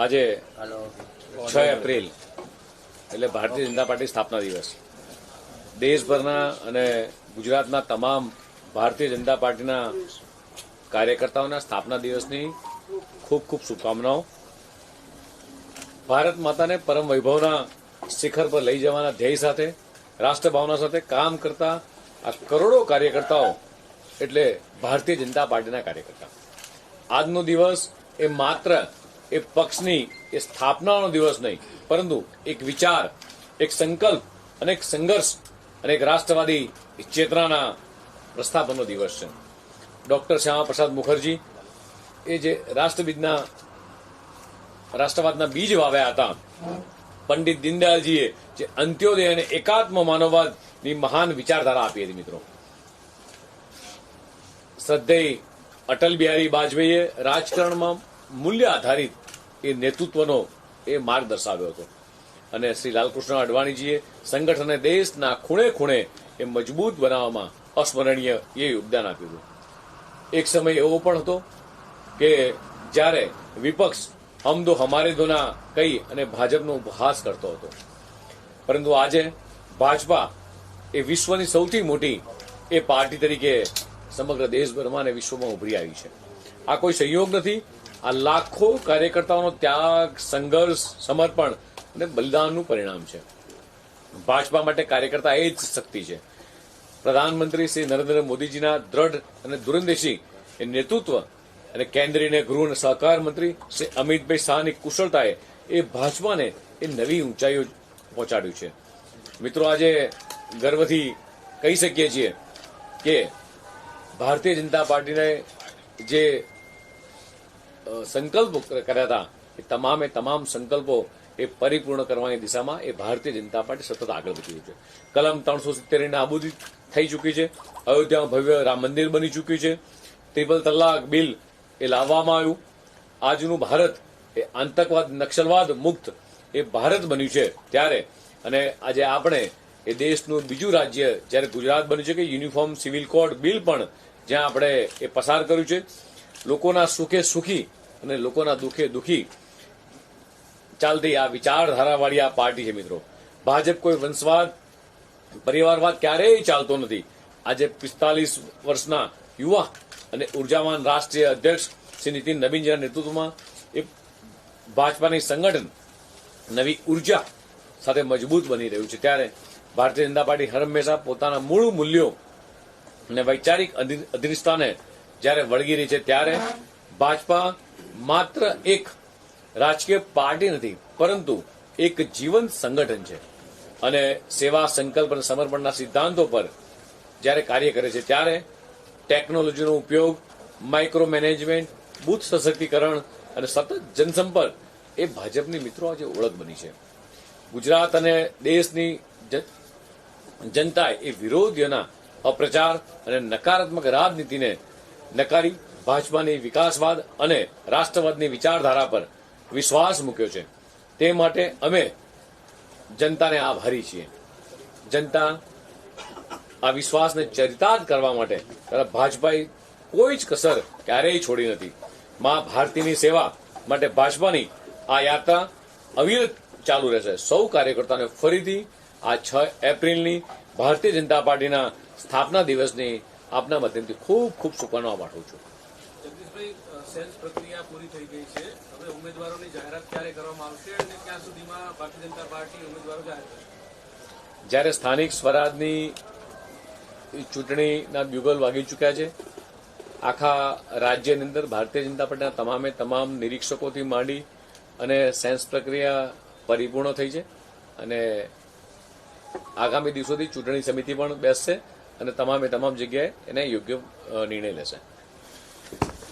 આજે 6 એપ્રિલ એટલે ભારતીય જનતા પાર્ટી સ્થાપના દિવસ. દેશભરના અને ગુજરાતના તમામ ભારતીય જનતા પાર્ટીના કાર્યકર્તાઓના સ્થાપના દિવસની ખૂબ ખૂબ શુભકામનાઓ. ભારત માતાને પરમ વૈભવના શિખર પર લઈ જવાના ધ્યેય સાથે, રાષ્ટ્રભાવના સાથે કામ કરતા આ કરોડો કાર્યકર્તાઓ એટલે ભારતીય જનતા પાર્ટીના કાર્યકર્તા. આજનો દિવસ એ માત્ર એ પક્ષની એ સ્થાપનાનો દિવસ નહીં, પરંતુ એક વિચાર, એક સંકલ્પ અને એક સંઘર્ષ અને એક રાષ્ટ્રવાદી ચેતનાના પ્રસ્થાપનનો દિવસ છે. ડોક્ટર શ્યામા પ્રસાદ મુખર્જી એ જે રાષ્ટ્રવાદના બીજ વાવ્યા હતા, પંડિત દીનદયાળજીએ જે અંત્યોદય અને એકાત્મ માનવવાદની મહાન વિચારધારા આપી હતી. મિત્રો, શ્રદ્ધેય અટલ બિહારી વાજપેયીએ રાજકારણમાં મૂલ્ય આધારિત એ નેતૃત્વનો એ માર્ગ દર્શાવ્યો હતો અને શ્રી લાલકૃષ્ણ અડવાણીજીએ સંગઠનને દેશના ખૂણે ખૂણે એ મજબૂત બનાવવામાં અસ્મરણીય એ યોગદાન આપ્યું હતું. એક સમય એવો પણ હતો કે જ્યારે વિપક્ષ હમ દો હમારે દોના કહી અને ભાજપનો ઉપહાસ કરતો હતો, પરંતુ આજે ભાજપા એ વિશ્વની સૌથી મોટી એ પાર્ટી તરીકે સમગ્ર દેશભરમાં અને વિશ્વમાં ઉભરી આવી છે. આ કોઈ સંયોગ નથી, આ લાખો કાર્યકર્તાઓનો ત્યાગ, સંઘર્ષ, સમર્પણ અને બલિદાનનું પરિણામ છે. ભાજપા માટે કાર્યકર્તા એ જ શક્તિ છે. પ્રધાનમંત્રી શ્રી નરેન્દ્ર મોદીજીના દ્રઢ અને દૂરંદેશી એ નેતૃત્વ અને કેન્દ્રીય ગૃહ અને સહકાર મંત્રી શ્રી અમિતભાઈ શાહની કુશળતાએ એ ભાજપાને એ નવી ઊંચાઈઓ પહોંચાડ્યું છે. મિત્રો, આજે ગર્વથી કહી શકીએ છીએ કે ભારતીય જનતા પાર્ટીને જે સંકલ્પો કર્યા હતા એ તમામ સંકલ્પો એ પરિપૂર્ણ કરવાની દિશામાં એ ભારતીય જનતા પાર્ટી સતત આગળ વધી રહી છે. કલમ 370 નાબૂદી થઈ ચૂકી છે. અયોધ્યામાં ભવ્ય રામ મંદિર બની ચૂક્યું છે. ટ્રિપલ તલાક બિલ એ લાવવામાં આવ્યું. આજનું ભારત એ આતંકવાદ, નક્સલવાદ મુક્ત એ ભારત બન્યું છે ત્યારે, અને આજે આપણે એ દેશનું બીજું રાજ્ય જ્યારે ગુજરાત બન્યું છે કે યુનિફોર્મ સિવિલ કોડ બિલ પણ જ્યાં આપણે એ પસાર કર્યું છે. લોકોના સુખે સુખી અને લોકોના દુઃખે દુઃખી ચાલતી આ વિચારધારાવાળી આ પાર્ટી છે. મિત્રો, ભાજપ કોઈ વંશવાદ, પરિવારવાદ ક્યારેય ચાલતો નથી. આજે 45 વર્ષના યુવા અને ઉર્જાવાન રાષ્ટ્રીય અધ્યક્ષ શ્રી નીતિન નવીનજીના નેતૃત્વમાં એ ભાજપાની સંગઠન નવી ઉર્જા સાથે મજબૂત બની રહ્યું છે ત્યારે ભારતીય જનતા પાર્ટી હર હંમેશા પોતાના મૂળ મૂલ્યો અને વૈચારિક અધિષ્ઠાને જ્યારે વળગી રહી છે ત્યારે ભાજપા માત્ર એક રાજકીય પાર્ટી નથી, પરંતુ એક જીવંત સંગઠન છે અને સેવા, સંકલ્પ અને સમર્પણના સિદ્ધાંતો પર જ્યારે કાર્ય કરે છે ત્યારે ટેકનોલોજીનો ઉપયોગ, માઇક્રો મેનેજમેન્ટ, બુથ સશક્તિકરણ અને સતત જનસંપર્ક એ ભાજપની મિત્રો આજે ઓળખ બની છે. ગુજરાત અને દેશની જનતાએ એ વિરોધીઓના અપ્રચાર અને નકારાત્મક રાજનીતિને નકારી ભાજપાની વિકાસવાદ અને રાષ્ટ્રવાદની વિચારધારા પર વિશ્વાસ મૂક્યો છે. તે માટે અમે જનતાને આભારી છીએ. જનતા આ વિશ્વાસને ચરિતાર્થ કરવા માટે ભાજપાએ કોઈ જ કસર ક્યારેય છોડી નથી. મા ભારતીની સેવા માટે ભાજપાની આ યાત્રા અવિરત ચાલુ રહેશે. સૌ કાર્યકર્તાઓને ફરીથી આ 6 એપ્રિલની ભારતીય જનતા પાર્ટીના સ્થાપના દિવસની આપના માધ્યમથી ખૂબ ખૂબ શુભકામનાઓ પાઠવું છું. જગદીશભાઈ, સેન્સ પ્રક્રિયા પૂરી થઈ ગઈ છે. હવે ઉમેદવારોની જાહેરાત ક્યારે કરવામાં આવશે અને ક્યાં સુધીમાં ભારતીય જનતા પાર્ટી ઉમેદવારો જાહેર કરશે? જ્યારે સ્થાનિક સ્વરાજની ચૂંટણીના બ્યુગલ વાગી ચૂક્યા છે, આખા રાજ્યની અંદર ભારતીય જનતા પાર્ટીના તમામ નિરીક્ષકોથી માંડી અને સેન્સ પ્રક્રિયા પરિપૂર્ણ થઈ છે અને આગામી દિવસોથી ચૂંટણી સમિતિ પણ બેસશે અને તમામ જગ્યાએ એને યોગ્ય નિર્ણય લેશે.